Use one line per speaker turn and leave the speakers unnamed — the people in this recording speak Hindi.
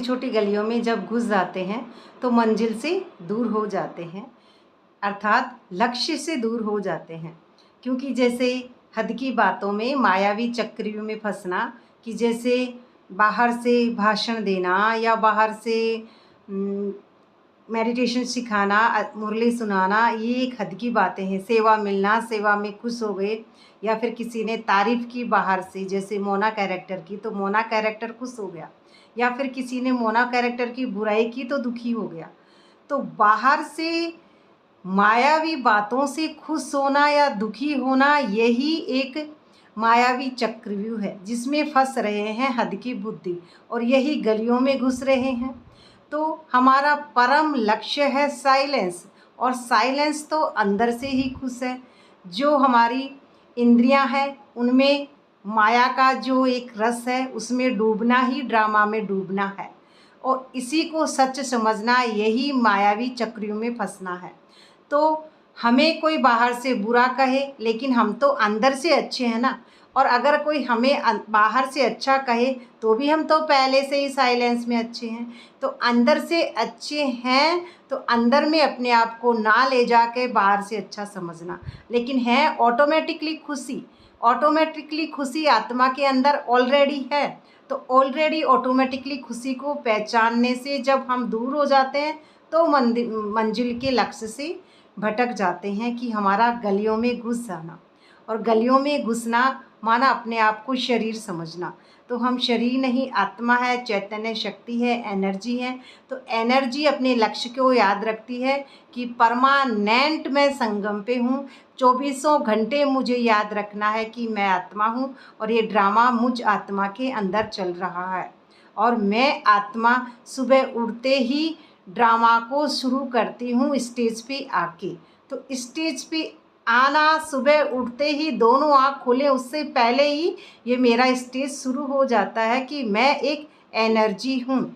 छोटी गलियों में जब घुस जाते हैं तो मंजिल से दूर हो जाते हैं, अर्थात लक्ष्य से दूर हो जाते हैं। क्योंकि जैसे हद की बातों में मायावी चक्रव्यूह में फंसना, कि जैसे बाहर से भाषण देना या बाहर से मेडिटेशन सिखाना, मुरली सुनाना, ये एक हद की बातें हैं। सेवा मिलना, सेवा में खुश हो गए, या फिर किसी ने तारीफ़ की बाहर से, जैसे मोना कैरेक्टर की तो मोना कैरेक्टर खुश हो गया, या फिर किसी ने मोना कैरेक्टर की बुराई की तो दुखी हो गया। तो बाहर से मायावी बातों से खुश होना या दुखी होना, यही एक मायावी चक्रव्यूह है जिसमें फंस रहे हैं हद की बुद्धि, और यही गलियों में घुस रहे हैं। तो हमारा परम लक्ष्य है साइलेंस, और साइलेंस तो अंदर से ही खुश है। जो हमारी इंद्रियां हैं उनमें माया का जो एक रस है, उसमें डूबना ही ड्रामा में डूबना है, और इसी को सच समझना, यही मायावी चक्रव्यूह में फंसना है। तो हमें कोई बाहर से बुरा कहे, लेकिन हम तो अंदर से अच्छे हैं ना। और अगर कोई हमें बाहर से अच्छा कहे तो भी हम तो पहले से ही साइलेंस में अच्छे हैं। तो अंदर से अच्छे हैं तो अंदर में अपने आप को ना ले जाके बाहर से अच्छा समझना, लेकिन है ऑटोमेटिकली खुशी। ऑटोमेटिकली खुशी आत्मा के अंदर ऑलरेडी है। तो ऑलरेडी ऑटोमेटिकली खुशी को पहचानने से जब हम दूर हो जाते हैं तो मंजिल के लक्ष्य से भटक जाते हैं, कि हमारा गलियों में घुस जाना। और गलियों में घुसना माना अपने आप को शरीर समझना। तो हम शरीर नहीं, आत्मा है, चैतन्य शक्ति है, एनर्जी है। तो एनर्जी अपने लक्ष्य को याद रखती है कि परमानेंट मैं संगम पे हूँ। 24 घंटे मुझे याद रखना है कि मैं आत्मा हूँ, और ये ड्रामा मुझ आत्मा के अंदर चल रहा है। और मैं आत्मा सुबह उठते ही ड्रामा को शुरू करती हूँ स्टेज पे आके। तो स्टेज पे आना, सुबह उठते ही दोनों आँख खोले उससे पहले ही ये मेरा स्टेज शुरू हो जाता है कि मैं एक एनर्जी हूँ।